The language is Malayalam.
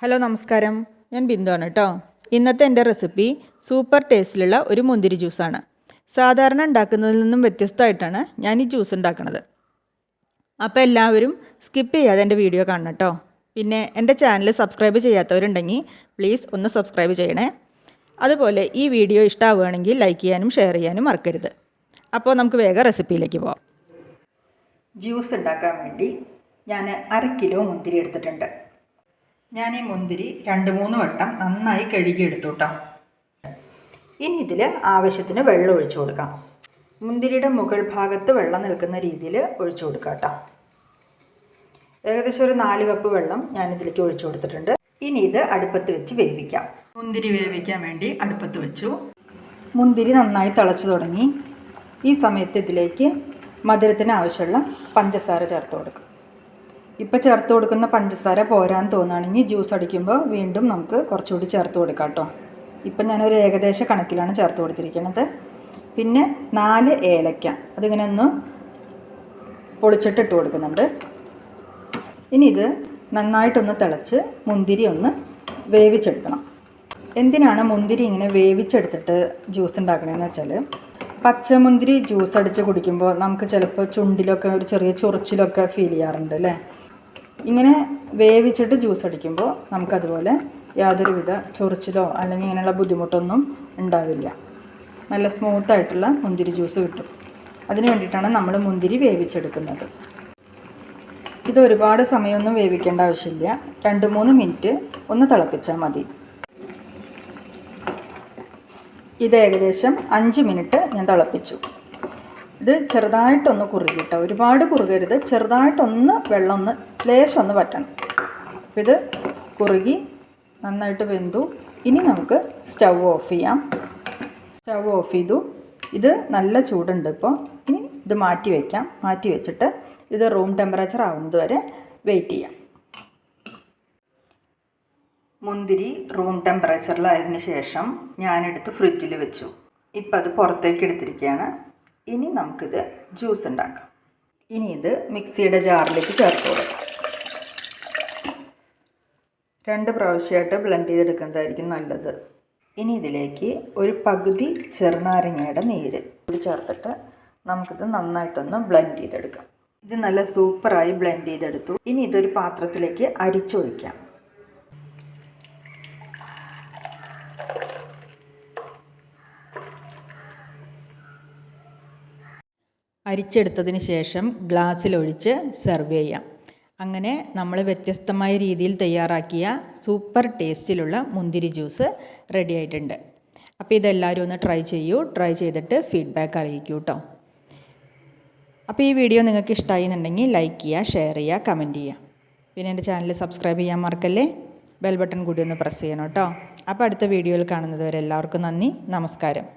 ഹലോ നമസ്കാരം, ഞാൻ ബിന്ദുവാണ് കേട്ടോ. ഇന്നത്തെ എൻ്റെ റെസിപ്പി സൂപ്പർ ടേസ്റ്റിലുള്ള ഒരു മുന്തിരി ജ്യൂസാണ്. സാധാരണ ഉണ്ടാക്കുന്നതിൽ നിന്നും വ്യത്യസ്തമായിട്ടാണ് ഞാൻ ഈ ജ്യൂസ് ഉണ്ടാക്കുന്നത്. അപ്പോൾ എല്ലാവരും സ്കിപ്പ് ചെയ്യാതെ എൻ്റെ വീഡിയോ കാണണം കേട്ടോ. പിന്നെ എൻ്റെ ചാനൽ സബ്സ്ക്രൈബ് ചെയ്യാത്തവരുണ്ടെങ്കിൽ പ്ലീസ് ഒന്ന് സബ്സ്ക്രൈബ് ചെയ്യണേ. അതുപോലെ ഈ വീഡിയോ ഇഷ്ടമാവുകയാണെങ്കിൽ ലൈക്ക് ചെയ്യാനും ഷെയർ ചെയ്യാനും മറക്കരുത്. അപ്പോൾ നമുക്ക് വേഗം റെസിപ്പിയിലേക്ക് പോകാം. ജ്യൂസ് ഉണ്ടാക്കാൻ വേണ്ടി ഞാൻ 1/2 കിലോ മുന്തിരി എടുത്തിട്ടുണ്ട്. ഞാൻ ഈ മുന്തിരി 2-3 വട്ടം നന്നായി കഴുകിയെടുത്തു കേട്ടോ. ഇനി ഇതിൽ ആവശ്യത്തിന് വെള്ളം ഒഴിച്ചു കൊടുക്കാം. മുന്തിരിയുടെ മുകൾ ഭാഗത്ത് വെള്ളം നിൽക്കുന്ന രീതിയിൽ ഒഴിച്ചു കൊടുക്കാം കേട്ടോ. ഏകദേശം ഒരു 4 കപ്പ് വെള്ളം ഞാനിതിലേക്ക് ഒഴിച്ചു കൊടുത്തിട്ടുണ്ട്. ഇനി ഇത് അടുപ്പത്ത് വെച്ച് വേവിക്കാം. മുന്തിരി വേവിക്കാൻ വേണ്ടി അടുപ്പത്ത് വെച്ചു. മുന്തിരി നന്നായി തിളച്ചു തുടങ്ങി. ഈ സമയത്ത് ഇതിലേക്ക് മധുരത്തിന് ആവശ്യമുള്ള പഞ്ചസാര ചേർത്ത് കൊടുക്കും. ഇപ്പോൾ ചേർത്ത് കൊടുക്കുന്ന പഞ്ചസാര പോരാന്ന് തോന്നുകയാണെങ്കിൽ ജ്യൂസ് അടിക്കുമ്പോൾ വീണ്ടും നമുക്ക് കുറച്ചുകൂടി ചേർത്ത് കൊടുക്കാം കേട്ടോ. ഇപ്പം ഞാനൊരു ഏകദേശ കണക്കിലാണ് ചേർത്ത് കൊടുത്തിരിക്കുന്നത്. പിന്നെ 4 ഏലക്ക അതിങ്ങനെ ഒന്ന് പൊളിച്ചിട്ട് ഇട്ട് കൊടുക്കുന്നുണ്ട്. ഇനി ഇത് നന്നായിട്ടൊന്ന് തിളച്ച് മുന്തിരി ഒന്ന് വേവിച്ചെടുക്കണം. എന്തിനാണ് മുന്തിരി ഇങ്ങനെ വേവിച്ചെടുത്തിട്ട് ജ്യൂസ് ഉണ്ടാക്കണമെന്ന് വെച്ചാൽ, പച്ചമുന്തിരി ജ്യൂസ് അടിച്ച് കുടിക്കുമ്പോൾ നമുക്ക് ചിലപ്പോൾ ചുണ്ടിലൊക്കെ ഒരു ചെറിയ ചൊറിച്ചിലൊക്കെ ഫീൽ ചെയ്യാറുണ്ട് അല്ലേ. ഇങ്ങനെ വേവിച്ചിട്ട് ജ്യൂസ് അടിക്കുമ്പോൾ നമുക്കതുപോലെ യാതൊരുവിധ ചൊറിച്ചിലോ അല്ലെങ്കിൽ ഇങ്ങനെയുള്ള ബുദ്ധിമുട്ടൊന്നും ഉണ്ടാവില്ല. നല്ല സ്മൂത്തായിട്ടുള്ള മുന്തിരി ജ്യൂസ് കിട്ടും. അതിന് വേണ്ടിയിട്ടാണ് നമ്മൾ മുന്തിരി വേവിച്ചെടുക്കുന്നത്. ഇത് ഒരുപാട് സമയമൊന്നും വേവിക്കേണ്ട ആവശ്യമില്ല. 2-3 മിനിറ്റ് ഒന്ന് തിളപ്പിച്ചാൽ മതി. ഇത് ഏകദേശം 5 മിനിറ്റ് ഞാൻ തിളപ്പിച്ചു. ഇത് ചെറുതായിട്ടൊന്ന് കുറുകിട്ടോ, ഒരുപാട് കുറുകരുത്, ചെറുതായിട്ടൊന്ന് വെള്ളം ഒന്ന് ലേശം ഒന്ന് വറ്റണം. അപ്പോൾ ഇത് കുറുകി നന്നായിട്ട് വെന്തു. ഇനി നമുക്ക് സ്റ്റൗ ഓഫ് ചെയ്യാം. സ്റ്റൗ ഓഫ് ചെയ്തു. ഇത് നല്ല ചൂടുണ്ട് ഇപ്പോൾ. ഇനി ഇത് മാറ്റി വയ്ക്കാം. മാറ്റി വെച്ചിട്ട് ഇത് റൂം ടെമ്പറേച്ചർ ആവുന്നത് വരെ വെയിറ്റ് ചെയ്യാം. മുന്തിരി റൂം ടെമ്പറേച്ചറിലായതിന് ശേഷം ഞാനെടുത്ത് ഫ്രിഡ്ജിൽ വെച്ചു. ഇപ്പം അത് പുറത്തേക്ക് എടുത്തിരിക്കുകയാണ്. ഇനി നമുക്കിത് ജ്യൂസ് ഉണ്ടാക്കാം. ഇനി ഇത് മിക്സിയുടെ ജാറിലേക്ക് ചേർത്ത് കൊടുക്കാം. 2 പ്രാവശ്യമായിട്ട് ബ്ലെൻഡ് ചെയ്തെടുക്കുന്നതായിരിക്കും നല്ലത്. ഇനി ഇതിലേക്ക് ഒരു പകുതി ചെറുനാരങ്ങയുടെ നീര് കൂടി ചേർത്തിട്ട് നമുക്കിത് നന്നായിട്ടൊന്ന് ബ്ലെൻഡ് ചെയ്തെടുക്കാം. ഇത് നല്ല സൂപ്പറായി ബ്ലെൻഡ് ചെയ്തെടുത്തു. ഇനി ഇതൊരു പാത്രത്തിലേക്ക് അരിച്ചൊഴിക്കാം. അരിച്ചെടുത്തതിന് ശേഷം ഗ്ലാസ്സിലൊഴിച്ച് സെർവ് ചെയ്യാം. അങ്ങനെ നമ്മൾ വ്യത്യസ്തമായ രീതിയിൽ തയ്യാറാക്കിയ സൂപ്പർ ടേസ്റ്റിലുള്ള മുന്തിരി ജ്യൂസ് റെഡി ആയിട്ടുണ്ട്. അപ്പോൾ ഇതെല്ലാവരും ഒന്ന് ട്രൈ ചെയ്യൂ. ട്രൈ ചെയ്തിട്ട് ഫീഡ്ബാക്ക് അറിയിക്കൂ കേട്ടോ. അപ്പോൾ ഈ വീഡിയോ നിങ്ങൾക്ക് ഇഷ്ടമായി എന്നുണ്ടെങ്കിൽ ലൈക്ക് ചെയ്യുക, ഷെയർ ചെയ്യുക, കമൻറ്റ് ചെയ്യുക. പിന്നെ എൻ്റെ ചാനൽ സബ്സ്ക്രൈബ് ചെയ്യാൻ മറക്കല്ലേ. ബെൽ ബട്ടൺ കൂടി ഒന്ന് പ്രസ് ചെയ്യണം കേട്ടോ. അപ്പോൾ അടുത്ത വീഡിയോയിൽ കാണുന്നത് വരെ എല്ലാവർക്കും നന്ദി, നമസ്കാരം.